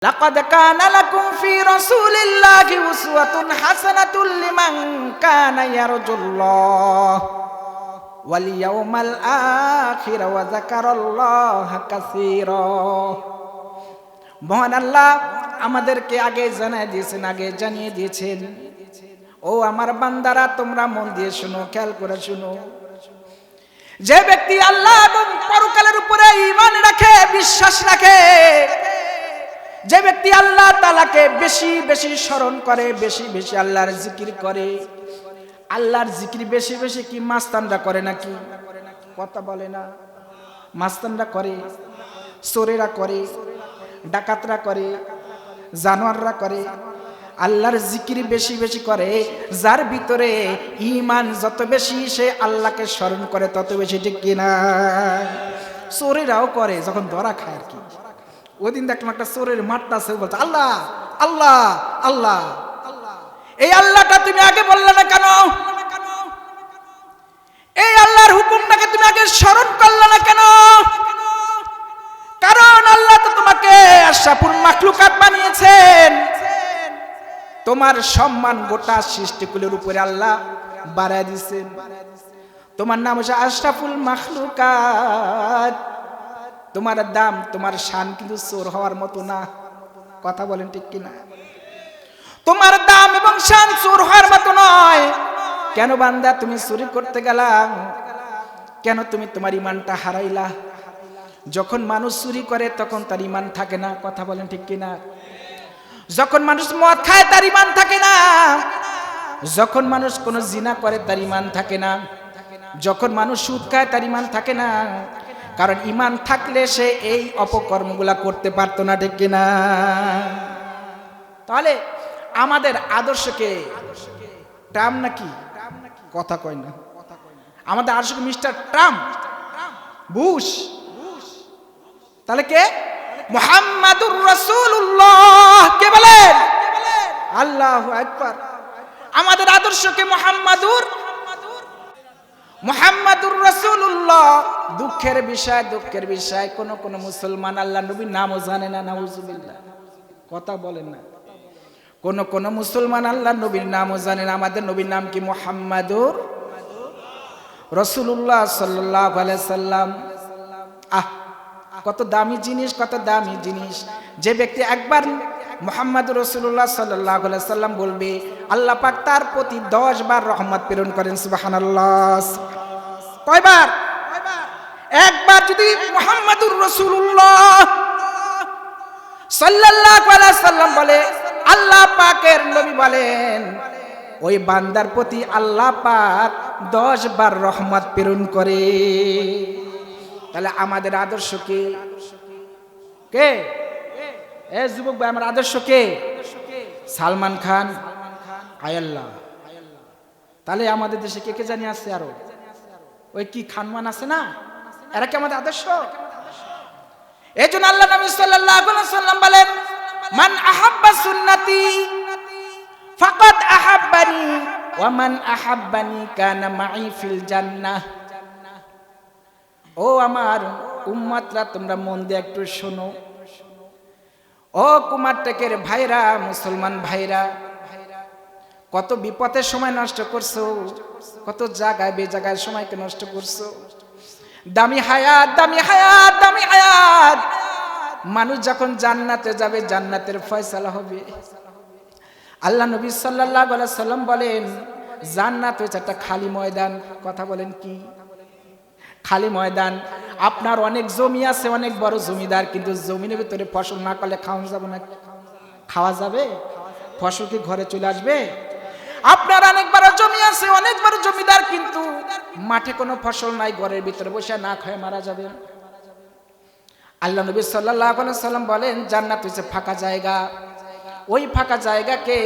লাকাদ কানা লাকুম ফি রাসূলিল্লাহি উসওয়াতুন হাসানাতুল লিমান কানা ইয়ারজুল্লাহ ওয়াল ইয়াউমাল আখির ওয়া যাকারাল্লাহা কাসীরা। মহান আল্লাহ আমাদেরকে আগে জানিয়ে দিয়েছেন, ও আমার বান্দারা তোমরা মন দিয়ে শুনো, খেয়াল করে শুনো। যে ব্যক্তি আল্লাহ এবং পরকালের উপরে ঈমান রাখে, বিশ্বাস রাখে, যে ব্যক্তি আল্লাহ তাআলাকে বেশি বেশি স্মরণ করে, বেশি বেশি আল্লাহর জিকির করে। আল্লাহর জিকির বেশি বেশি কি মাস্তানরা করে নাকি? কথা বলে না। মাস্তানরা করে, চোরেরা করে, ডাকাতরা করে, জানোয়াররা করে। আল্লাহর জিকির বেশি বেশি করে যার ভিতরে ঈমান যত বেশি, সে আল্লাহকে স্মরণ করে তত বেশি, ঠিক কিনা? চোরেরাও করে যখন ধরা খায় আর কি। ওই দিন দেখলাম একটা চোরের মাঠটা আছে, বলছে আল্লাহ আল্লাহ আল্লাহ। এই আল্লাহটা তুমি আগে বললে না কেন? এই আল্লাহর হুকুমটাকে তুমি আগে স্মরণ করলে না কেন? কারণ আল্লাহ তো তোমাকে আশরাফুল মাখলুকাত বানিয়েছেন। তোমার সম্মান গোটা সৃষ্টিকুলের উপরে আল্লাহ বাড়ায় দিয়েছেন। তোমার নাম হচ্ছে আশরাফুল মাখলুকাত। তোমার দাম, তোমার শান কিন্তু চোর হওয়ার মতো না। কথা বলেন ঠিক কিনা? তোমার দাম এবং শান চোর হওয়ার মতো নয়। কেন বান্দা তুমি চুরি করতে গেলা? কেন তুমি তোমার ঈমানটা হারাইলা? যখন মানুষ চুরি করে তখন তার ঈমান থাকে না। কথা বলেন ঠিক কিনা? যখন মানুষ মদ খায় তার ঈমান থাকে না। যখন মানুষ কোনো জিনা করে তার ঈমান থাকে না। যখন মানুষ সুদ খায় তার ঈমান থাকে না। কারণ ঈমান থাকলে সে এই অপকর্মগুলা করতে পারতো না, ঠিক কিনা? তাহলে আমাদের আদর্শকে ট্রাম্প নাকি? কথা কয় না। আমাদের আদর্শকে মিস্টার ট্রাম্প, বুশ। তাহলে কে? মুহাম্মাদুর রাসূলুল্লাহ। কে বলেন? আল্লাহু আকবার। আমাদের আদর্শকে মুহাম্মাদুর রাসূলুল্লাহ। দুঃখের বিষয় কোন মুসলমান আল্লাহ নবীর নামও জানে না। নাউজুবিল্লাহ। কথা বলেন না। কোন মুসলমান আল্লাহ নবীর নামও জানে না। আমাদের নবীর নাম কি? মুহাম্মাদুর রাসূলুল্লাহ সাল্লাল্লাহু আলাইহি সাল্লাম। কত দামি জিনিস, কত দামি জিনিস। যে ব্যক্তি একবার মুহাম্মাদুর রাসূলুল্লাহ সাল্লাল্লাহু আলাইহি সাল্লাম বলবে, আল্লাহ পাক তার প্রতি 10 বার রহমত প্রেরণ করেন। সুবহানাল্লাহ। কয়বার? একবার যদি মুহাম্মাদুর রাসূলুল্লাহ সাল্লাল্লাহু আলাইহি সাল্লাম বলে, আল্লাহ পাকের নবী বলেন, ওই বান্দার প্রতি আল্লাহ পাক 10 বার রহমত প্রেরণ করে। তাহলে আমাদের আদর্শ কে? কে? এ যুবক ভাই, আমার আদর্শ কে? সালমান খান, আয়াল্লাহ। তাহলে আমাদের দেশে কে কে জানি আছে আরো? ওই কি খানমান আছে না? এরা কি আমাদের আদর্শ? এই জন্য আল্লাহ নবী সাল্লাল্লাহু আলাইহি ওয়াসাল্লাম বলেন, মান আহাব্বা সুন্নতি ফাকাদ আহাব্বানি ওয়া মান আহাব্বানি কানা মাই ফিল জান্নাহ। ও আমার উম্মতরা, তোমরা মন দিয়ে একটু শোনো। ও কুমারটেকের ভাইরা, মুসলমান ভাইরা, কত বিপদের সময় নষ্ট করছো, কত জায়গায় বেজায়গায় সময়কে নষ্ট করছো। দামি হায়াত, দামি হায়াত, দামি হায়াত। মানুষ যখন জান্নাতে যাবে, জান্নাতের ফয়সালা হবে। আল্লাহ নবী সাল্লাল্লাহু আলাইহি সাল্লাম বলেন, জান্নাত হচ্ছে একটা খালি ময়দান। কথা বলেন কি? খালি ময়দান। আপনার অনেক জমি আছে, অনেক বড় জমিদার, কিন্তু জমিনের ভিতরে ফসল না করলে খাওয়া যাবে না? খাওয়া যাবে? ফসল কি ঘরে চলে আসবে? আপনার অনেক বড় জমি আছে, অনেক বড় জমিদার, কিন্তু মাঠে কোনো ফসল নাই, ঘরের ভিতরে বসে না খেয়ে মারা যাবে। আল্লাহ নবী সাল্লাল্লাহু আলাইহি সাল্লাম বলেন, জান্নাত হচ্ছে ফাঁকা জায়গা। ওই ফাঁকা জায়গাকে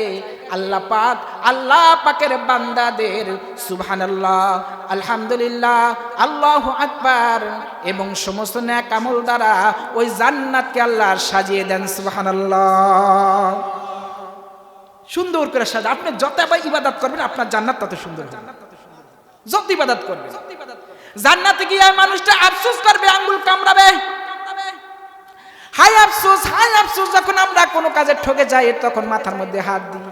আল্লাহ পাকের বান্দাদের সুবহানাল্লাহ, আলহামদুলিল্লাহ, আল্লাহু আকবার এবং সমস্ত নেক আমল দ্বারা ওই জান্নাতকে আল্লাহ সাজিয়ে দেন। সুবহানাল্লাহ। সুন্দর করে সাজা। আপনি যত ইবাদত করবেন আপনার জান্নাত তত সুন্দর হবে। যত ইবাদত করবেন, জান্নাতে গিয়ে মানুষটা আফসোস করবে, আঙ্গুল কামড়াবে। হাই আফসোস যখন আমরা কোনো কাজে ঠকে যাই তখন মাথার মধ্যে হাত দিই,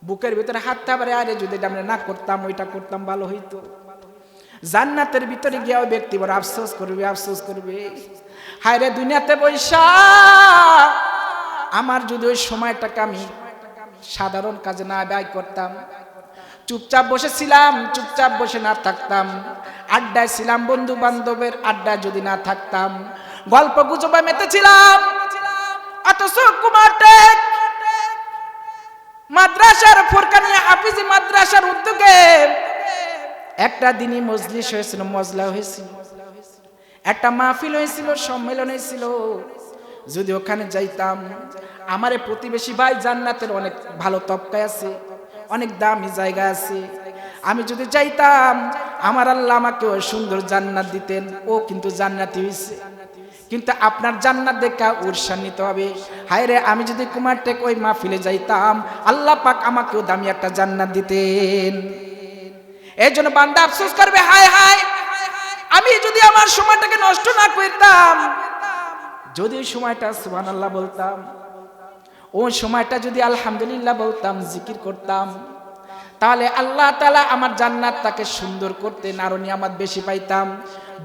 বুকের ভিতরে হাতটা আবার আরে যদি এটা আমরা না করতাম ওইটা করতাম ভালো হইতো। জান্নাতের ভিতরে গিয়ে ওই ব্যক্তি বড় আফসোস করবে হায় রে দুনিয়াতে বৈশা আমার যদি ওই সময়টাকে আমি সাধারণ কাজে না ব্যয় করতাম, চুপচাপ বসেছিলাম, চুপচাপ বসে না থাকতাম, আড্ডায় ছিলাম, বন্ধু বান্ধবের আড্ডায় যদি না থাকতাম, গল্প গুজবে মেতেছিলাম, অথচ কুমারটেক মাদ্রাসার ফুরকানিয়া হাফিজি মাদ্রাসার উদ্যোগে একটা দিনই মজলিস হয়েছিল, মজলা হয়েছিল, একটা মাহফিল হয়েছিল, সম্মেলন হয়েছিল। যদি ওখানে যাইতাম, আমারে প্রতিবেশী ভাই জান্নাতের অনেক ভালো তবকায় আছে, অনেক দামি জায়গা আছে, আমি যদি যাইতাম আমার আল্লাহ আমাকে ওই সুন্দর জান্নাত দিতেন। ও কিন্তু জান্নাতি হয়েছে, কিন্তু আপনার জান্নাত দেখা উৎসান্বিত হবে। হায় রে আমি যদি কুমারটেক ওই মাহফিলে যাইতাম, আল্লাহ পাক আমাকেও দামি একটা জান্নাত দিতেন। এই জন্য বান্দা আফসোস করবে, হায় হায় আমি যদি আমার সময়টাকে নষ্ট না করতাম, যদি ওই সময়টা সুবহানাল্লাহ বলতাম, ওই সময়টা যদি আলহামদুলিল্লাহ বলতাম, জিকির করতাম, তাহলে আল্লাহ তাআলা আমার জান্নাতটাকে সুন্দর করতেন, আরো নিয়ামত বেশি পাইতাম।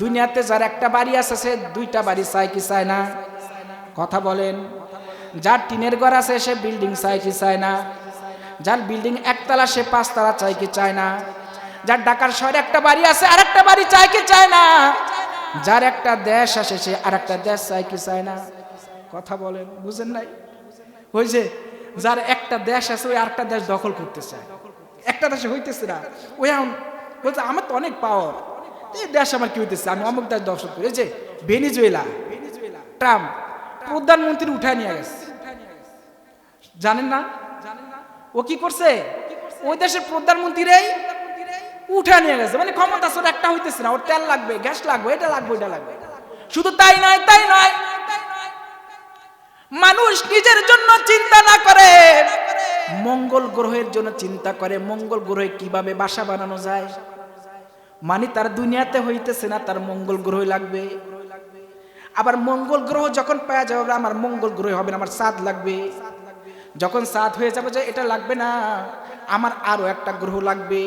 দুনিয়াতে যার একটা বাড়ি আছে সে দুইটা বাড়ি চায় কি চায় না? কথা বলেন। যার টিনের ঘর আছে সে বিল্ডিং চায় কি চায় না? যার বিল্ডিং একতলা সে পাঁচতলা চায় কি চায় না? যার ঢাকার শহরে একটা বাড়ি আছে আর একটা বাড়ি চায় কি চায় না? যার একটা দেশ আছে সে আর একটা দেশ চায় কি চায় না? কথা বলেন, বুঝেন নাই? ওই যে যার একটা দেশ আছে ওই আরেকটা দেশ দখল করতে চায়, একটা দেশে হইতেছে না, ওই বলছে আমার তো অনেক পাওয়ার, এই দেশ আমার কি হইতেছে, আমি অমুক দেশ দখল করি। যে ভেনিজুয়েলা ট্রাম্প প্রধানমন্ত্রী উঠায় নিয়ে গেছে, জানেন না? ও কি করছে? ওই দেশের প্রধানমন্ত্রীরাই উঠায় নিয়ে গেছে, মানে ক্ষমতা আসলে একটা হইতেছে না, ওর তেল লাগবে, গ্যাস লাগবে, এটা লাগবে, ওইটা লাগবে। শুধু তাই নয়, মানুষ নিজের জন্য চিন্তা না করে মঙ্গল গ্রহের জন্য চিন্তা করে, মঙ্গল গ্রহে কিভাবে বাসা বানানো যায়। মানে তার দুনিয়াতে হইতেছে না, তার মঙ্গল গ্রহ লাগবে। আবার মঙ্গল গ্রহ যখন পাওয়া যাবে, আমার মঙ্গল গ্রহ হবে না, আমার চাঁদ লাগবে। যখন চাঁদ হয়ে যাবে যে এটা লাগবে না, আমার আরো একটা গ্রহ লাগবে।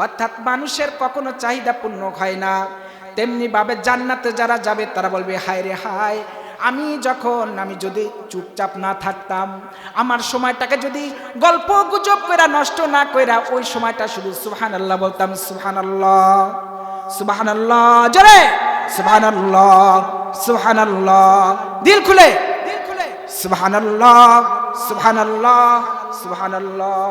অর্থাৎ মানুষের কখনো চাহিদা পূর্ণ হয় না। তেমনি ভাবে জান্নাতে যারা যাবে তারা বলবে, হায় রে হায় আমি যদি চুপচাপ না থাকতাম, আমার সময়টাকে যদি গল্প গুজব করে নষ্ট না কইরা ওই সময়টা শুধু সুবহানাল্লাহ বলতাম, সুবহানাল্লাহ সুবহানাল্লাহ, জোরে সুবহানাল্লাহ সুবহানাল্লাহ, দিল খুলে সুবহানাল্লাহ সুবহানাল্লাহ সুবহানাল্লাহ।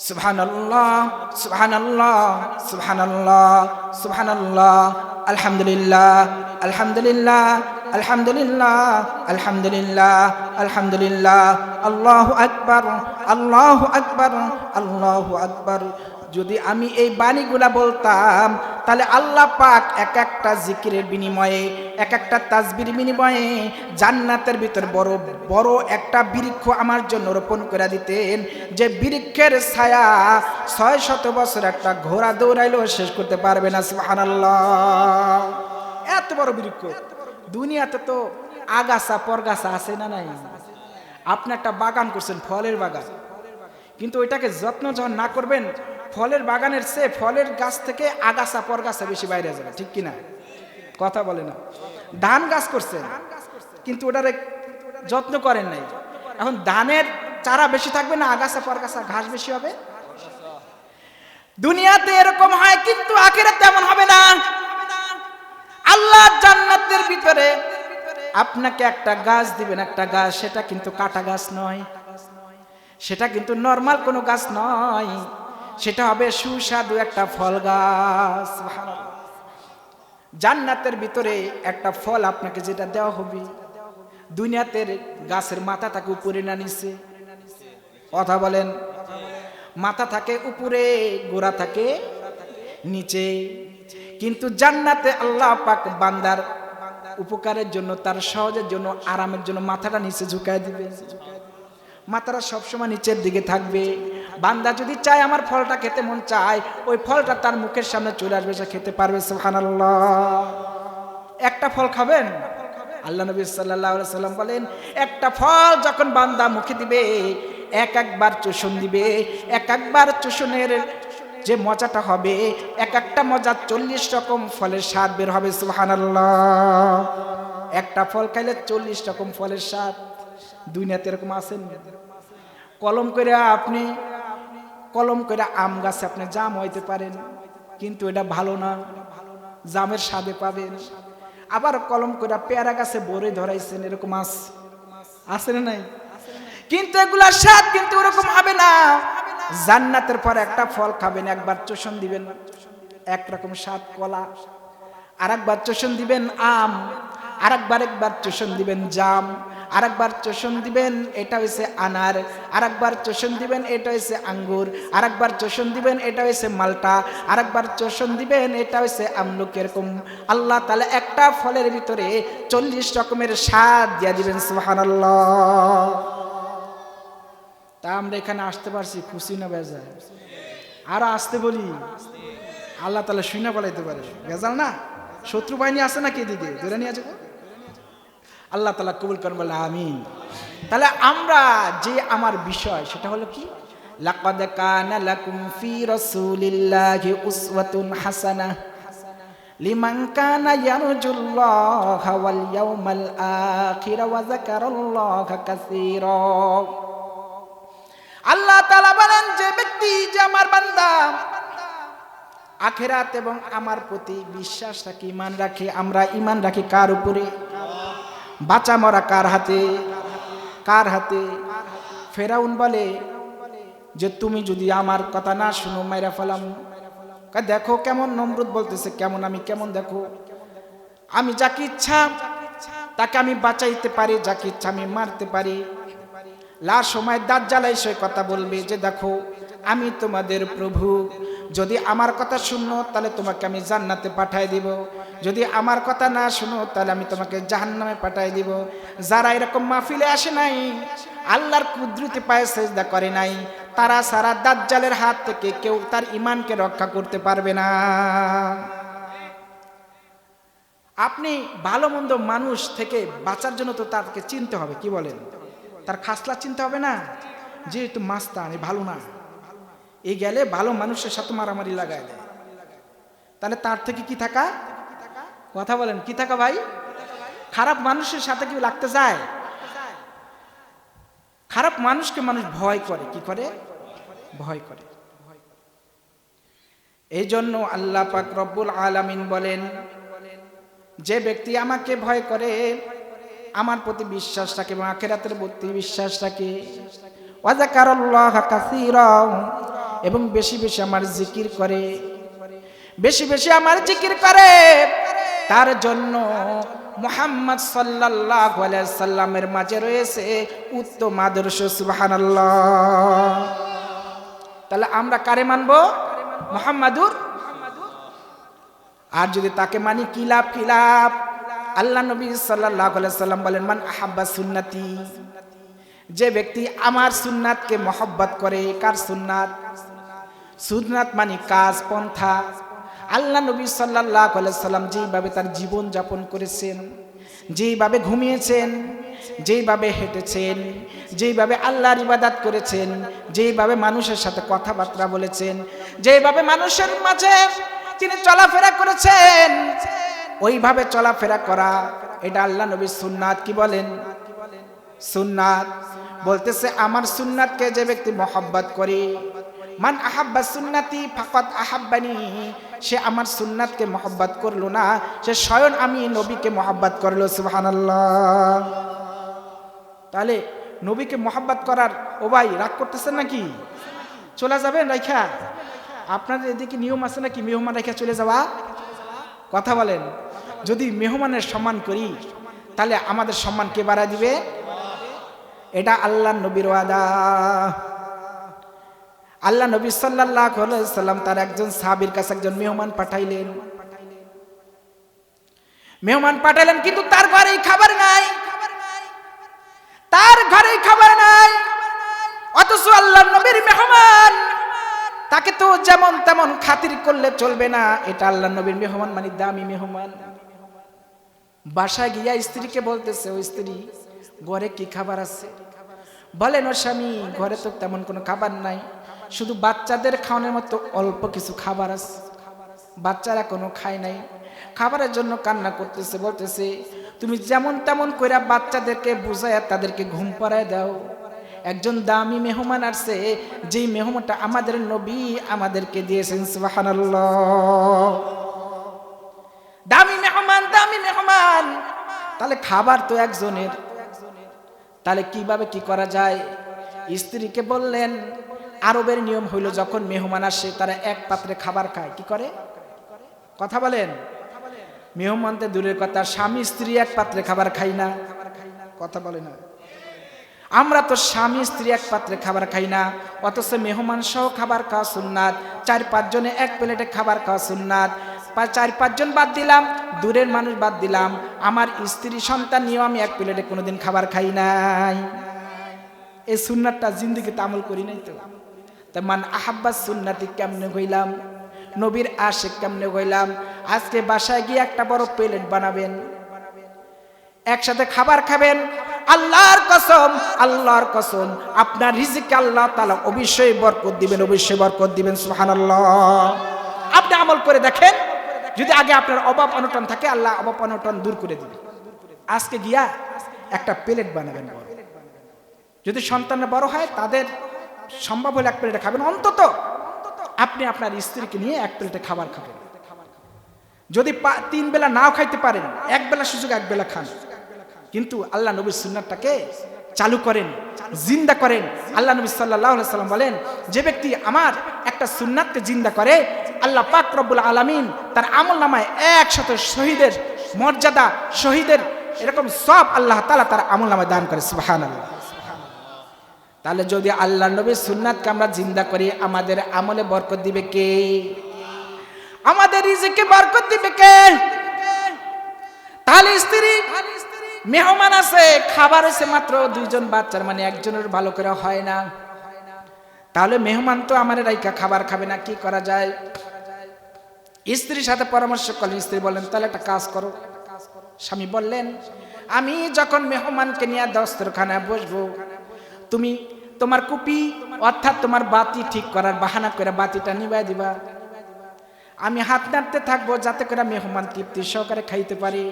সুবহানাল্লাহ সুবহানাল্লাহ সুবহানাল্লাহ সুবহানাল্লাহ, আলহামদুলিল্লাহ আলহামদুলিল্লাহ আলহামদুলিল্লাহ আলহামদুলিল্লাহ আলহামদুলিল্লাহ, আল্লাহু আকবার আল্লাহু আকবার আল্লাহু আকবার। যদি আমি এই বাণীগুলা বলতাম তাহলে আল্লাহ পাক এক একটা জিকিরের বিনিময়ে, এক একটা তাসবির বিনিময়ে জান্নাতের ভিতর বড় বড় একটা বৃক্ষ আমার জন্য রোপণ করে দিতেন, যে বৃক্ষের ছায়া 600 বছর একটা ঘোড়া দৌড়াইলেও শেষ করতে পারবে না। সুবহানাল্লাহ, এত বড় বৃক্ষ। দুনিয়াতে তো আগাছা পরগাছা আছে না নাই? আপনি একটা বাগান করছেন, ফলের বাগান, কিন্তু ওইটাকে যত্ন যখন না করবেন, ফলের বাগানের চেয়ে ফলের গাছ থেকে আগাছা পরগাছা বেশি বাইরে যাবে, ঠিক কিনা? কথা বলে না। ধান গাছ করছেন কিন্তু ওটার যত্ন করেন নাই, এখন ধানের চারা বেশি থাকবে না আগাছা পরগাছা ঘাস বেশি হবে? দুনিয়াতে এরকম হয়, কিন্তু আখিরাতে তেমন হবে না। আল্লাহ জান্নাতের ভিতরে আপনাকে একটা গাছ দিবেন, একটা গাছ, সেটা কিন্তু কাটা গাছ নয়, সেটা কিন্তু নরমাল কোনো গাছ নয়, সেটা হবে সুস্বাদু একটা ফল গাছ। জান্নাতের ভিতরে একটা ফল আপনাকে যেটা দেওয়া হবে, দুনিয়াতে গাছের মাথা থাকে উপরে না নিচে? কথা বলেন। মাথা থাকে উপরে, গোড়া থাকে নিচে। কিন্তু জান্নাতে আল্লাহ পাক বান্দার উপকারের জন্য, তার সহজের জন্য, আরামের জন্য মাথাটা নিচে ঝুঁকায় দিবে। মাথাটা সবসময় নিচের দিকে থাকবে, বান্দা যদি চায় আমার ফলটা খেতে মন চায়, ওই ফলটা তার মুখের সামনে চলে আসবে, সে খেতে পারবে। সুবহানাল্লাহ। একটা ফল খাবেন, আল্লাহ নবী সাল্লাল্লাহু আলাইহি সাল্লাম বলেন, একটা ফল যখন বান্দা মুখে দিবে, একবার চুষণ দিবে, একবার চুষণের যে মজাটা হবে, এক একটা মজা 40 রকম ফলের স্বাদ বের হবে। সুবহানাল্লাহ। একটা ফল খাইলে 40 রকম ফলের স্বাদ। দুনিয়াতে এরকম আছেন? কলম করে আপনি আম গাছে আপনি জাম হইতে পারেন, কিন্তু এটা ভালো না, জামের স্বাদে পাবেন। আবার কলম করে পেয়ারা গাছে বড়ই ধরাইছেন, এরকম আছে না নাই? কিন্তু এগুলার স্বাদ কিন্তু ওরকম হবে না। জান্নাতের পর একটা ফল খাবেন, একবার চুষণ দিবেন, একরকম স্বাদ কলা, আরেকবার চুষণ দিবেন আম, একবার চুষণ দিবেন জাম, আরেকবার চুষণ দিবেন এটা হইছে আনার, আরেকবার চুষণ দিবেন এটা হইছে আঙ্গুর, আরেকবার চুষণ দিবেন এটা হইছে মালটা, আরেকবার চুষণ দিবেন এটা হইছে আমলকি। এরকম আল্লাহ তাআলা একটা ফলের ভিতরে 40 রকমের স্বাদ দিয়া দিবেন। সুবহানাল্লাহ। তা আমরা এখানে আসতে পারছি, খুশি না বেজার? আর আসতে বলি, আল্লাহ তাআলা শুনে বলাইতে পারে, বেজাল না? শত্রু বাহিনী আছে নাকি এদিকে? ধরে নিয়ে যাবো। আল্লাহ তাআলা কবুল করেন, বলে আমিন। তাহলে আমরা যে আমার বিষয় সেটা হলো কি, লাকাদ কানা লাকুম ফি রাসূলিল্লাহি উসওয়াতুন হাসানাহ লিমান কানা ইয়ারজুল্লাহা ওয়াল ইয়াউমাল আখির ওয়া যাকারাল্লাহা কাসীরা। আল্লাহ তাআলা বলেন, যে ব্যক্তি, যে আমার বান্দা আখিরাত এবং আমার প্রতি বিশ্বাস রাখে, ঈমান রাখে। আমরা ঈমান রাখি কার উপরে? বাঁচা মরা কার হাতে? কার হাতে? ফেরাউন বলে যে তুমি যদি আমার কথা না শুনো মাইরা ফেলাম। দেখো কেমন নমরুদ বলতেছে, কেমন আমি কেমন, দেখো আমি যাকে ইচ্ছা তাকে আমি বাঁচাইতে পারি, যাকে ইচ্ছা আমি মারতে পারি। লাশ সময় দাঁত জ্বালাই সে কথা বলবে যে দেখো আমি তোমাদের প্রভু, যদি আমার কথা শুনো তাহলে তোমাকে আমি জান্নাতে পাঠাই দিব, যদি আমার কথা না শুনো তাহলে আমি তোমাকে জাহান্নামে পাঠাই দিব। যারা এরকম মাহফিলে আসে নাই, আল্লাহর কুদরতি পায়ে সেজদা করে নাই, তারা সারা দাজ্জালের হাত থেকে কেউ তার ঈমানকে রক্ষা করতে পারবে না। আপনি ভালো মন্দ মানুষ থেকে বাঁচার জন্য তো তাকে চিনতে হবে, কি বলেন? তার খাসলা চিনতে হবে না, যেহেতু মাস্তান এ ভালো না, এই গেলে ভালো মানুষের সাথে মারামারি লাগায় দেয়, তাহলে তার থেকে কি থাকা? কথা বলেন, কি থাকা ভাই? খারাপ মানুষের সাথে কি লাগতে যায়? খারাপ মানুষকে মানুষ ভয় করে, কি করে? ভয় করে। এই জন্য আল্লাহ পাক রব্বুল আলামিন বলেন, যে ব্যক্তি আমাকে ভয় করে, আমার প্রতি বিশ্বাস রাখে এবং আখিরাতের প্রতি বিশ্বাস রাখে, ওয়া যাকারাল্লাহা কাসীরা, এবং বেশি বেশি আমার জিকির করে, বেশি বেশি আমার জিকির করে, তার জন্য মুহাম্মদ সাল্লাল্লাহু আলাইহি সাল্লামের মাঝে রয়েছে উত্তম আদর্শ। সুবহানাল্লাহ। তাহলে আমরা কারে মানব? মুহাম্মাদুর। আর যদি তাকে মানি কি লাভ? কি লাভ? আল্লাহ নবী সাল্লাল্লাহু আলাইহি সাল্লাম বলেন, মান আহাব্বা সুন্নতি, যে ব্যক্তি আমার সুন্নাতকে মহব্বত করে। কার সুন্নাত? সুন্নাত মানে কাজ, পন্থা। আল্লাহ নবী সাল্লাল্লাহু আলাইহি সাল্লাম যেইভাবে তার জীবন যাপন করেছেন, যেইভাবে ঘুমিয়েছেন, যেইভাবে হেঁটেছেন, যেইভাবে আল্লাহর ইবাদত করেছেন, যেইভাবে মানুষের সাথে কথাবার্তা বলেছেন, যেইভাবে মানুষের মাঝে তিনি চলাফেরা করেছেন, ওইভাবে চলাফেরা করা, এটা আল্লাহ নবীর সুন্নাত। কি বলেন? সুন্নাত। বলতেছে আমার সুন্নাতকে যে ব্যক্তি মহব্বত করে, মান আহাব্বা সুন্নতি ফাকাদ আহাব্বানি, সে আমার সুন্নাতকে মহব্বত করলো না, সে স্বয়ং আমি নবীকে মহব্বত করলো। সুবহানাল্লাহ। তাহলে নবীকে মহব্বত করার, ও ভাই রাগ করতেছেন নাকি? চলে যাবেন রাইখা? আপনাদের এদিকে নিয়ম আছে নাকি মেহমান রাইখা চলে যাওয়া? কথা বলেন। যদি মেহমানের সম্মান করি তাহলে আমাদের সম্মান কে বাড়ায় দিবে? এটা আল্লাহ নবীর ওয়াদা। আল্লাহ নবী সাল্লাল্লাহু আলাইহি সাল্লাম তার একজন সাহাবীর কাছে একজন মেহমান পাঠাইলেন। মেহমান পাঠাইলেন, কিন্তু তার ঘরে খাবার নাই, তার ঘরে খাবার নাই। অথচ আল্লাহর নবীর মেহমান, তাকে তো যেমন তেমন খাতির করলে চলবে না। এটা আল্লাহর নবীর মেহমান, মানে দামি মেহমান। বাসায় গিয়া স্ত্রীকে বলতেছে, ও স্ত্রী, ঘরে কি খাবার আছে? বলেন, ও স্বামী, ঘরে তো তেমন কোনো খাবার নাই, শুধু বাচ্চাদের খাওয়ানোর মতো অল্প কিছু খাবার আছে। বাচ্চারা কোনো খায় নাই, খাবারের জন্য কান্না করতেছে। বলতেছে, তুমি যেমন তেমন কইরা বাচ্চাদেরকে বুঝায়া তাদেরকে ঘুম পাড়ায় দাও। একজন দামি মেহমান আসছে, যেই মেহমানটা আমাদের নবী আমাদেরকে দিয়েছেন। সুবহানাল্লাহ। দামি মেহমান, দামি মেহমান। তাহলে খাবার তো একজনের, তাহলে কিভাবে কি করা যায়? স্ত্রীকে বললেন, আরবের নিয়ম হইল, যখন মেহমান আসে তারা এক পাত্রে খাবার খায়। কি করে? কথা বলেন। মেহমানদের দূরের কথা, স্বামী স্ত্রী এক পাত্রে খাবার খাই না। কথা বলে না। আমরা তো স্বামী স্ত্রী এক পাত্রে খাবার খাই না, অথচ মেহমান সহ খাবার খাওয়া সুন্নাত। 4-5 জনে এক প্লেটে খাবার খাওয়া সুন্নাত। 4-5 জন বাদ দিলাম, দূরের মানুষ বাদ দিলাম, আমার স্ত্রী সন্তান নিয়েও আমি এক প্লেটে কোনোদিন খাবার খাই নাই। এই সুন্নাতটা জিন্দেগিতে আমল করি নাই তো। তা মান আহাব্বা সুন্নাতি কেমনে হইলাম, নবীর আশিক কেমনে হইলাম? আজকে বাসায় গিয়ে একটা বড় প্লেট বানাবেন, একসাথে খাবার খাবেন। আল্লাহর কসম, আল্লাহর কসম, আপনার রিজিকে আল্লাহ তাআলা অবশ্যই বরকত দিবেন, অবশ্যই বরকত দিবেন। সুবহানাল্লাহ। আপনি আমল করে দেখেন, যদি আগে আপনার অভাব অনটন থাকে, আল্লাহ অভাব অনটন দূর করে দিবেন। আজকে গিয়া একটা প্লেট বানাবেন বড়। যদি সন্তানরা বড় হয়, তাদের সম্ভব হলে এক প্লেটে খাবেন। অন্তত আপনি আপনার স্ত্রীকে নিয়ে এক প্লেটে খাবার খাবেন। যদি 3 বেলা নাও খাইতে পারেন, এক বেলা সুযোগ এক বেলা খান। কিন্তু আল্লাহ নবীর সুন্নাতটাকে চালু করেন, জিন্দা করেন। আল্লাহ নবী সাল্লাল্লাহু আলাইহি সাল্লাম বলেন, যে ব্যক্তি আমার একটা সুন্নাতকে জিন্দা করে, আল্লাহ পাক রব্বুল আলামিন তার আমলনামায় 100 শহীদের মর্যাদা, শহীদের এরকম সব আল্লাহ তাআলা তার আমলনামায় দান করে। সুবহানাল্লাহ। তাহলে যদি আল্লাহ নবীর সুন্নাতকে আমরা জিন্দা করি, আমাদের আমলে বরকত দিবে কে? আমাদের রিজিকে বরকত দিবে কে? তাহলে স্ত্রী, মেহমান আছে, খাবার আছে মাত্র 2 জন বাচ্চার, মানে একজনের ভালো করে হয় না। তাহলে মেহমান তো আমার রাইকা খাবার খাবে না, কি করা যায়? স্ত্রীর সাথে পরামর্শ করলেন। স্ত্রী বললেন, তাহলে একটা কাজ করো। স্বামী বললেন, আমি যখন মেহমানকে নিয়ে দস্তরখানায় বসবো, তুমি তোমার কুপি অর্থাৎ তোমার বাতি ঠিক করার বাহানা করে বাতিটা নিভাই দিবা। আমি হাত নাড়তে থাকবো, যাতে করে মেহমান তৃপ্তি সহকারে খাইতে পারে।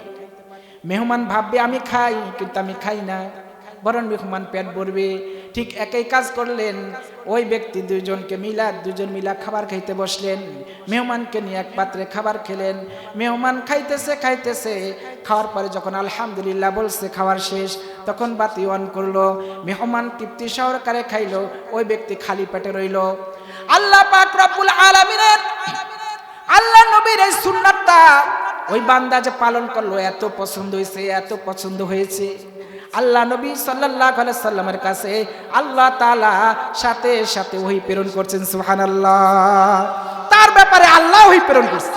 মেহমান ভাববে আমি খাই, কিন্তু আমি খাই না, বরং মেহমান পেট ভরবে। ঠিক একই কাজ করলেন। ওই ব্যক্তি 2 জন মিলা খাবার খাইতে বসলেন। মেহমানকে নিয়ে এক পাত্রে খাবার খেলেন। মেহমান খাইতেছে, খাওয়ার পরে যখন আলহামদুলিল্লাহ বলছে, খাওয়ার শেষ, তখন বাতি অন করলো। মেহমান তৃপ্তি সহকারে খাইলো, ওই ব্যক্তি খালি পেটে রইল। আল্লাহ পাক রব্বুল আলামিনের, আল্লাহ নবীর এই সুন্নাতটা ওই বান্দা যে পালন করলো, এত পছন্দ হয়েছে, এত পছন্দ হয়েছে। আল্লাহ নবী সাল্লাল্লাহু আলাইহি সাল্লামের কাছে আল্লাহ তাআলা সাথে সাথে ওহী প্রেরণ করছেন। সুবহানাল্লাহ। তার ব্যাপারে আল্লাহ ওহী প্রেরণ করছে।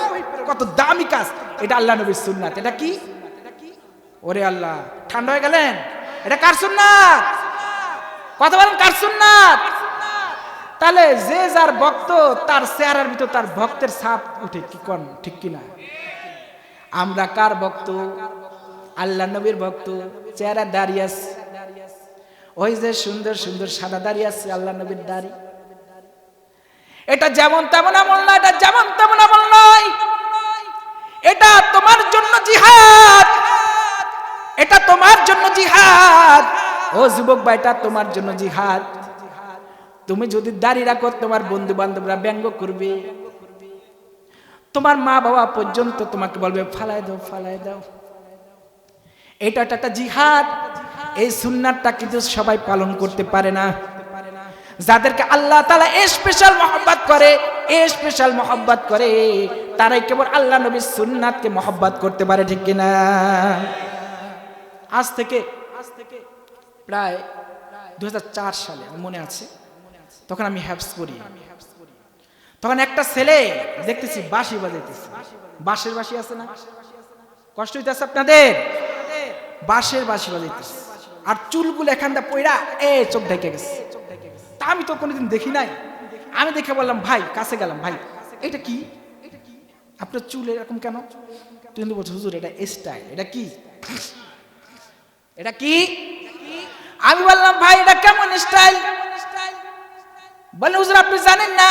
কত দামি কাজ এটা, আল্লাহ নবীর সুন্নাত। এটা কি? ওরে আল্লাহ, ঠান্ডা হয়ে গেলেন? এটা কার সুন্নাত? কথা বলেন, কার সুন্নাত? তাহলে যে যার ভক্ত, তার চেহারার ভিতর তার ভক্তের ছাপ উঠে। কি কোন ঠিক কিনা? আমরা কার ভক্ত? আল্লাহ নবীর ভক্ত। চেহারা দাঁড়িয়ে আছে, ওই যে সুন্দর সুন্দর সাদা দাঁড়িয়ে আছে, আল্লাহ নবীর দাড়ি। এটা যেমন তেমন আমল নয়, এটা যেমন তেমন আমল নয়। এটা তোমার জন্য জিহাদ, এটা তোমার জন্য জিহাদ। ও যুবক ভাই, এটা তোমার জন্য জিহাদ। তুমি যদি দাড়ি রাখো, তোমার বন্ধু বান্ধবরা ব্যঙ্গ করবে, তোমার মা বাবা পর্যন্ত তোমাকে বলবে ফালাই দাও, ফালাই দাও। এটা একটা জিহাদ। এই সুন্নাতটা কিন্তু সবাই পালন করতে পারে না। যাদেরকে আল্লাহ তাআলা স্পেশাল মহব্বত করে, স্পেশাল মহব্বত করে, তারাই কেবল আল্লাহ নবীর সুন্নাতকে মহব্বত করতে পারে। ঠিক কিনা? আজ থেকে প্রায় 2004 সালে আমার মনে আছে, তখন আমি হ্যাফজ করি। তখন একটা ছেলে দেখতেছি বাঁশি বাজাইতেছে। বাঁশের বাঁশি আছে না? কষ্ট হইতেছে আপনাদের? বাঁশের বাঁশি বাজাইতেছে, আর চুলগুলো এখানটা পয়রা চোখ ঢেকে গেছে। আমি তো কোনোদিন দেখি নাই। আমি দেখে বললাম ভাই, কাছে গেলাম, ভাই এটা কি, আপনার চুল এরকম কেন? তুই কিন্তু বলছো হুজুর এটা স্টাইল। এটা কি, এটা কি? আমি বললাম ভাই এটা কেমন স্টাইল? বলে হুজুর আপনি জানেন না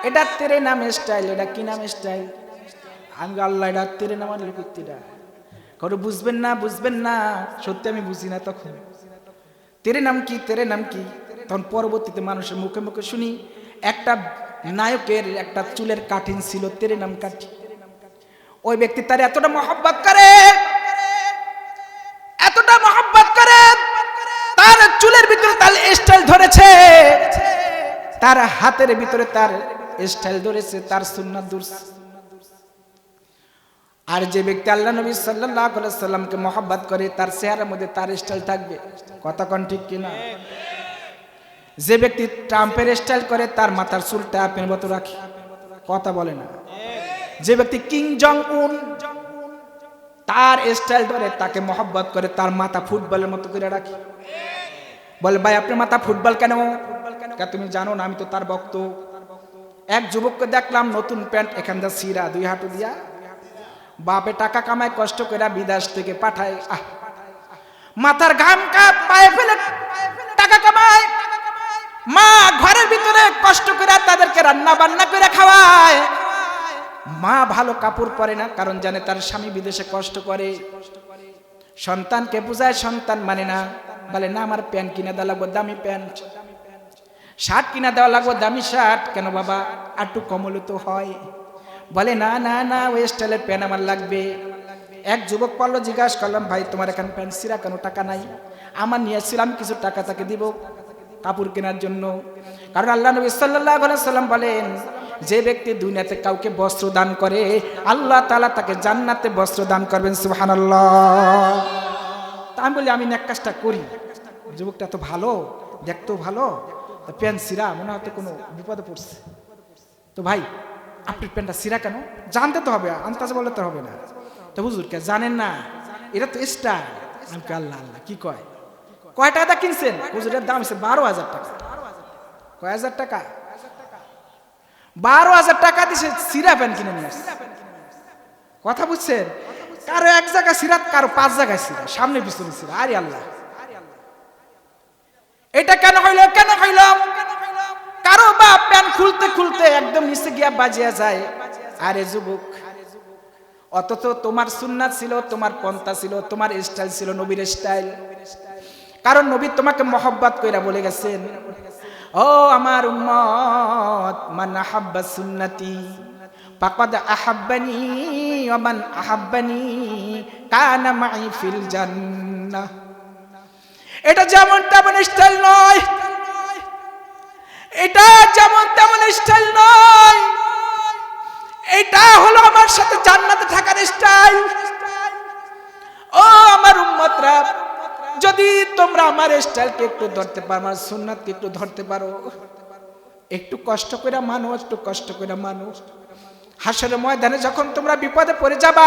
এটা তেরে নাম স্টাইল। এটা কি নাম স্টাইল? আমি আল্লাহ এটা তেরে নাম আর লিখতে কারো বুঝবেন না, বুঝবেন না। সত্যি আমি বুঝি না তখন তেরে নাম কি, তেরে নাম কি। তখন পরবর্তীতে মানুষের মুখে মুখে শুনি একটা নায়কের একটা চুলের কাটিং ছিল তেরে নাম কাটি। ওই ব্যক্তি তার এতটা মহব্বত করে, এতটা মহব্বত করে, তার চুলের ভিতরে তার স্টাইল ধরেছে, তার হাতের ভিতরে তার স্টাইল ধরেছে, তার সুন্নাত ধরেছে। আর যে ব্যক্তি আল্লাহ নবী সাল্লাল্লাহু আলাইহি সাল্লামকে মহব্বত করে তার চেহারার মধ্যে তার স্টাইল থাকবে। কথা কোন ঠিক কিনা? যে ব্যক্তি ট্রাম্পের স্টাইল করে তার মাথার চুলটা আপের মতো রাখে। কথা বলে না। যে ব্যক্তি কিং জং উন তার স্টাইল ধরে তাকে মহব্বত করে তার মাথা ফুটবলের মতো করে রাখে। বলে ভাই আপনার মাথা ফুটবল কেন? তুমি জানো না আমি তো তার ভক্ত। এক যুবককে দেখলাম নতুন প্যান্ট এখান দিয়ে ছিঁড়া, 2 হাঁটু দিয়া, বাপে টাকা কামায় কষ্ট করে বিদেশ থেকে পাঠায়, মাথার ঘাম পায়ে ফেলে টাকা কামায়, মা ঘরের ভিতরে কষ্ট করে তাদেরকে রান্না বান্না করে খাওয়ায়। মা ভালো কাপড় পরে না, কারণ জানে তার স্বামী বিদেশে কষ্ট করে। সন্তানকে বুঝায়, সন্তান মানে না, বলে না আমার প্যান্ট কিনে দেওয়া লাগবে, দামি প্যান্ট, শার্ট কিনা দেওয়া লাগবে, দামি শার্ট। কেন বাবা একটু কমলে তো হয়। বলে না না না ওই স্টাইলের প্যান্ট আমার লাগবে। এক যুবক পড়লো, জিজ্ঞাসা করলাম ভাই তোমার এখানে প্যান্ট ছিঁড়া কেন? টাকা নাই। আমার নিয়েছিলাম কিছু টাকা তাকে দিব কাপড় কেনার জন্য। কারণ আল্লাহ নবী সাল্লাল্লাহু আলাইহি সাল্লাম বলেন যে ব্যক্তি দুনিয়াতে কাউকে বস্ত্র দান করে আল্লাহ তাআলা তাকে জান্নাতে বস্ত্র দান করবেন। সুবহানাল্লাহ। তা আমি বলি আমি নেক কাজটা করি। যুবকটা তো ভালো, দেখতেও ভালো, প্যান্ট ছিঁড়া মনে হয়তো কোনো বিপদে পড়ছে। তো ভাই আপনার প্যান্টটা ছিঁড়া কেন? জানতে তো হবে, আন্দাজ বললে তো হবে না। তো হুজুর কে জানেন না এটা তো স্টাইল। আমি আল্লাহ আল্লাহ কি কয়, কয় টাকা কিনছেন? হুজুরের দাম হচ্ছে 12,000 টাকা। কয় হাজার টাকা? 12,000 টাকা দিছে ছিঁড়া প্যান্ট কিনে নিয়ে আসছে। কথা বুঝছেন? কারো এক জায়গায় ছিঁড়া, কারো 5 জায়গায় ছিঁড়া, সামনে পিছনে ছিঁড়া। আরে আল্লাহ, এটা কেন হইল, কেন হইল? কারো বা প্যান্ট খুলতে খুলতে একদম নিচে গিয়া বাজিয়া যায়। আরে যুবক, অথচ তোমার সুন্নাত ছিল, তোমার পন্থা ছিল, তোমার স্টাইল ছিল নবীর স্টাইল। কারণ নবী তোমাকে মহব্বত কইরা বলে গেছেন, ও আমার উম্মত, মান আহাব্বা সুন্নতি ফাকাদ আহাব্বানি ওয়া মান আহাব্বানি কানা মাই ফিল জান্নাহ। এটা যেমন তেমন স্টাইল নয়, এটা যেমন তেমন স্টাইল নয়, এটা হলো আমার সাথে জান্নাতে থাকার স্টাইল। ও আমার উম্মতরা, যদি তোমরা আমার স্টাইলকে একটু ধরতে পারো, আমার সুন্নাতকে একটু ধরতে পারো, একটু কষ্ট করে মানো, একটু কষ্ট করে মানো, হাসরের ময়দানে যখন তোমরা বিপদে পড়ে যাবা,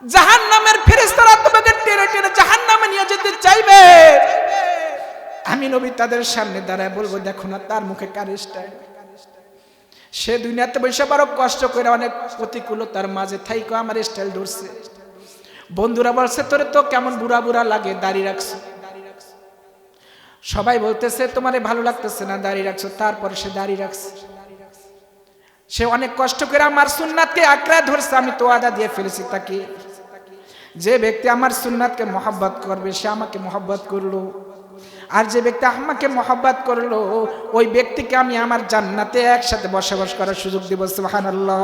জাহান্নামের ফেরেশতারা তোমাকে টেনে টেনে জাহান্নামে নিয়ে যেতে চাইবে, আমি নবী তাদের সামনে দাঁড়ায় বলবো দেখো না তার মুখে কার স্টাইল। সে দুনিয়াতে বসে বড় কষ্ট করে অনেক প্রতিকূলতার মাঝে থাইকো আমার স্টাইল ধরছে। বন্ধুরা বলছে তোরে তো কেমন বুড়া বুড়া লাগে, দাড়ি রাখছো। সবাই বলতেছে তোমারে ভালো লাগতেছে না দাড়ি রাখছো, তারপরে সে দাড়ি রাখছে। সে অনেক কষ্ট করে আমার সুন্নাতকে আঁকড়ে ধরছে। আমি তো ওয়াদা দিয়ে ফেলেছি তাকে, যে ব্যক্তি আমার সুন্নাতকে মহব্বত করবে সে আমাকে মহব্বত করলো, আর যে ব্যক্তি আমাকে মহব্বত করলো ওই ব্যক্তিকে আমি আমার জান্নাতে একসাথে বসবাস করার সুযোগ দিব। সুবহানাল্লাহ।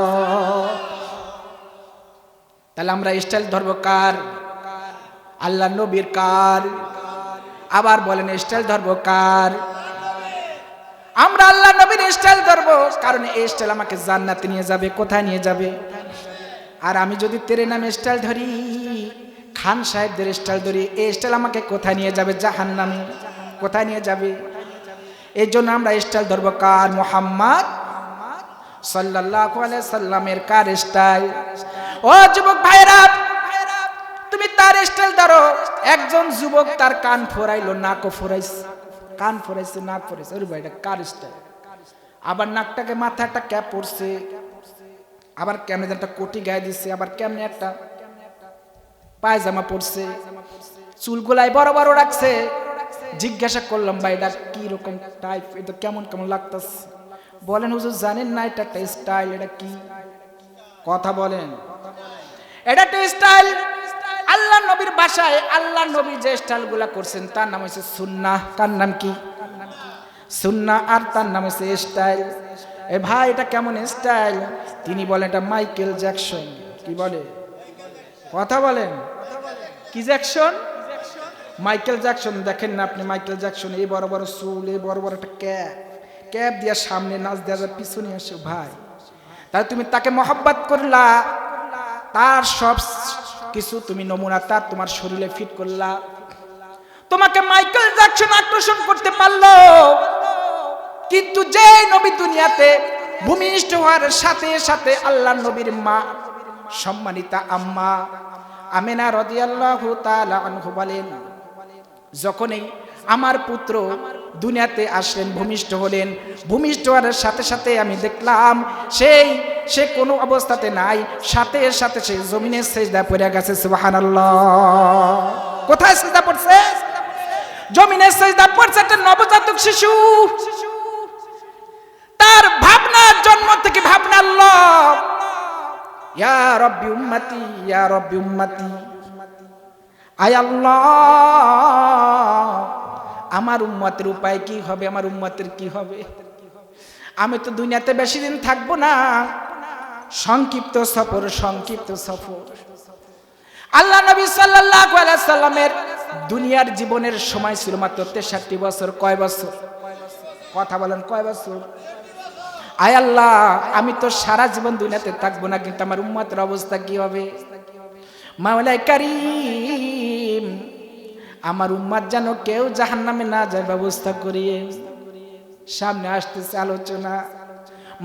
তাহলে আমরা স্টাইল ধরবো কার? আল্লাহ নবীর। কার? আবার বলেন স্টাইল ধরবো কার? আমরা আল্লাহ নবীর স্টাইল ধরবো, কারণ এই স্টাইল আমাকে জান্নাতে নিয়ে যাবে। কোথায় নিয়ে যাবে? আর আমি যদি তেরে নামে স্টাইল ধরি, খান সাহেবদের স্টাইল ধরি, এই স্টাইল আমাকে কোথায় নিয়ে যাবে? জাহান্নামে। কোথায় নিয়ে যাবে? এই জন্য আমরা স্টাইল ধরবো কার? মুহাম্মদ সাল্লাল্লাহু আলাইহি সাল্লামের। কার স্টাইল? ও যুবক ভাইরা, তুমি তার স্টাইল ধরো। একজন যুবক তার কান ফোরাইলো, নাকও ফোরাইছে, কান ফোরাইছে, নাক ফোরাইছে, ওরে ভাই এটা কার স্টাইল? আবার নাকটাকে মাথায় একটা ক্যাপ পরছে, আবার কেমনে একটা কোটি গায়ে দিচ্ছে, আবার কেমনে একটা পায়জামা পরছে, চুলগুলাই বড় বড় রাখছে। জিজ্ঞাসা করলাম ভাই এটা কি রকম টাইপ, এটা কেমন কেমন লাগতেছে? বলেন হুজুর জানেন না এটা একটা স্টাইল। এটা কি কথা বলেন? এটা একটা স্টাইল। আল্লাহ নবীর বাসায় আল্লাহ নবী যে স্টাইল গুলা করছেন তার নাম হচ্ছে সুন্নাহ। কার নাম কি? সুন্নাহ। আর তার নাম হচ্ছে স্টাইল। এ ভাই এটা কেমন স্টাইল? তিনি বলেন এটা মাইকেল জ্যাকসন। কি বলে? কথা বলেন। কি জ্যাকসন? Michael Jackson. দেখেন না আপনি মাইকেল জ্যাকসন, এই বড় বড় চুল, এই বড় বড় একটা ক্যাপ দিয়া সামনে নাচ দেওয়া যায়, পিছনে আসে ভাই। তাহলে তুমি তাকে মহব্বত করলা, তার সব কিছু তুমি নমুনা তার তোমার শরীরে ফিট করলা। তোমাকে মাইকেল জ্যাকসন আকর্ষণ করতে পারলো, কিন্তু যে নবী দুনিয়াতে ভূমিষ্ঠ হওয়ার সাথে সাথে আল্লাহ নবীর মা সম্মানিতা আম্মা আমিনা রাদিয়াল্লাহু তাআলা আনহা বলেন, যখনই আমার পুত্র দুনিয়াতে আসলেন, ভূমিষ্ঠ হলেন, ভূমিষ্ঠ হওয়ার সাথে সাথে আমি দেখলাম সে কোনো অবস্থাতে নাই, সাথে সাথে সে জমিনে সিজদা পড়ে গেছে। সুবহানাল্লাহ। কোথায় সিজদা পড়ছে? জমিনে সিজদা পড়ছে। একটা নবজাতক শিশু, তার ভাবনা জন্ম থেকে ভাবনা আল্লাহ, ইয়া রাব্বি উম্মতি, ইয়া রাব্বি উম্মতি, আয় আল্লাহ আমার উম্মতের উপায় কি হবে, আমার উম্মতের কি হবে? আমি তো দুনিয়াতে বেশি দিন থাকবো না, সংক্ষিপ্ত সফর, সংক্ষিপ্ত সফর। আল্লাহ নবী সাল্লাল্লাহু আলাইহি সাল্লামের দুনিয়ার জীবনের সময় ছিল মাত্র 63 বছর। কয় বছর? কথা বলেন, কয় বছর? আয় আল্লাহ আমি তো সারা জীবন দুনিয়াতে থাকবো না, কিন্তু আমার উম্মতের অবস্থা কি হবে? মাওলাই কারীম আমার উম্মত যেন কেউ জাহান্নামে না যায় ব্যবস্থা করিয়ে। সামনে আসতেছে আলোচনা,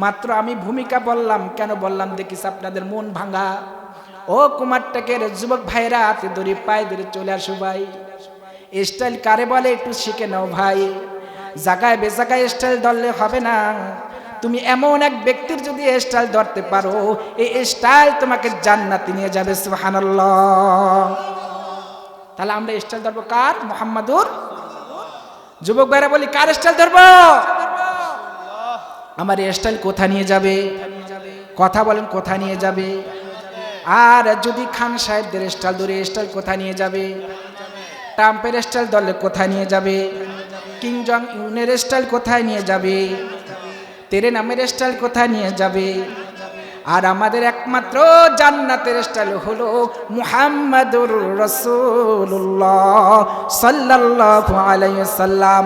মাত্র আমি ভূমিকা বললাম। কেন বললাম দেখিস আপনাদের মন ভাঙা। ও কুমারটাকের যুবক ভাইরা, হাতে ধরে পায়ে ধরে চলে আসো ভাই। স্টাইল কারে বলে একটু শিখে নাও ভাই। জায়গায় বেজায়গায় স্টাইল ধরলে হবে না। তুমি এমন এক ব্যক্তির যদি স্টাইল ধরতে পারো, এই স্টাইল তোমাকে জান্নাতে নিয়ে যাবে। সুবহানাল্লাহ। তাহলে আমরা স্টাইল ধরবো কার? মুহাম্মাদুর। যুবক ভাইরা বলি কার স্টাইল ধরবো? আমার স্টাইল কোথা নিয়ে যাবে? কথা বলেন, কোথা নিয়ে যাবে? আর যদি খান সাহেবদের স্টাইল ধরে, স্টাইল কোথা নিয়ে যাবে? ট্রাম্পের স্টাইল ধরলে কোথায় নিয়ে যাবে? কিং জং ইউনের স্টাইল কোথায় নিয়ে যাবে? তেরে নামের স্টাইল কোথায় নিয়ে যাবে? আর আমাদের একমাত্র জান্নাতের স্টাইল হলো মুহাম্মাদুর রাসূলুল্লাহ সাল্লাল্লাহু আলাইহি ওয়াসাল্লাম।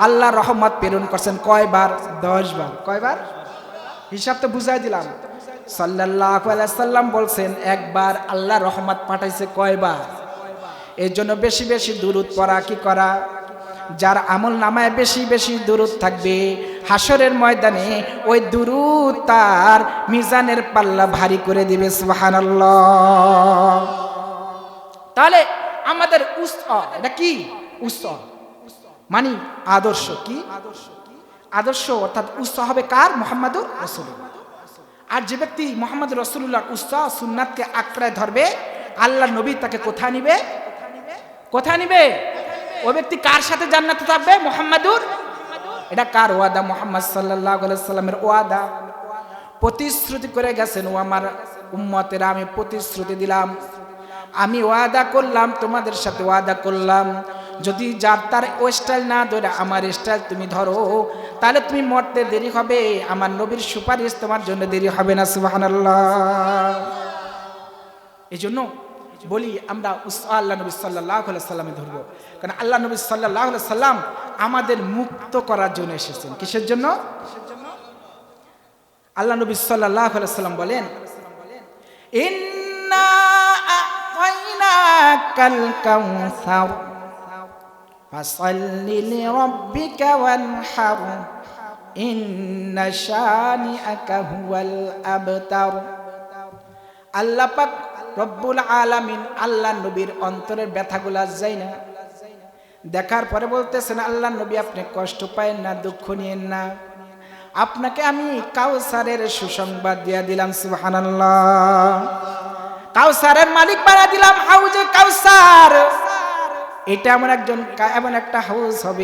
আল্লাহ রহমত প্রেরণ করছেন কয়বার? 10 বার। কয়বার? হিসাব তো বুঝাই দিলাম। সাল্লাল্লাহু আলাইহি ওয়াসাল্লাম বলছেন একবার, আল্লাহ রহমত পাঠাইছে কয়বার? এর জন্য বেশি বেশি দুরূদ পড়া। কি করা? যার আমল নামায় বেশি বেশি দুরূদ থাকবে, হাসরের ময়দানে ওই দুরূদ তার মিজানের পাল্লা ভারী করে দিবে। সুবহানাল্লাহ। তাহলে আমাদের এটা কি? মানে আদর্শ। কি আদর্শ? অর্থাৎ উৎসাহ হবে কার? মুহাম্মাদুর রাসূলুল্লাহ। আর যে ব্যক্তি মুহাম্মাদুর রাসূলুল্লাহ উৎসাহ সুন্নাতকে আঁকড়ায় ধরবে, আল্লাহ নবী তাকে কোথায় নিবে? কোথায় নিবে? ওই ব্যক্তি কার সাথে জান্নাতে যাবে? মুহাম্মাদুর। এটা কার ওয়াদা? মুহাম্মদ সাল্লাল্লাহু আলাইহি সাল্লামের ওয়াদা। প্রতিশ্রুতি করে গেছেন, ও আমার উম্মতেরা আমি প্রতিশ্রুতি দিলাম, আমি ওয়াদা করলাম, তোমাদের সাথে ওয়াদা করলাম, যদি যার তার ওই স্টাইল না ধরে আমার স্টাইল তুমি ধরো, তাহলে তুমি মরতে দেরি হবে, আমার নবীর সুপারিশ তোমার জন্য দেরি হবে না। সুবহানাল্লাহ। এই জন্য বলি আমরা আল্লাহ নবী সাল্লাল্লাহু আলাইহি সাল্লামে ধরবো, কারণ আল্লাহ নবী সাল্লাল্লাহু আলাইহি সাল্লাম আমাদের মুক্ত করার জন্য এসেছেন। কিসের জন্য? আল্লাহ নবী সাল্লাল্লাহু আলাইহি সাল্লাম বলেন, ইন্না আ'তাইনাকাল কাউসার ফাসাল্লি লিরাব্বিকা ওয়ানহার ইন্না শানিআকা হুয়াল আবতার। আল্লাহ পাক রব্বুল আলামিন আল্লাহ নবীর অন্তরের ব্যথাগুলা যাই না, দেখার পরে বলতেছেন, আল্লাহ নবী আপনি কষ্ট পায়েন না, দুঃখ নিয়েন না, আপনাকে আমি কাউসারের সুসংবাদ দিয়ে দিলাম। সুবহানাল্লাহ। কাউসারের মালিক বানা দিলাম, হাউজে কাউসার। এটা এমন একটা হাউস হবে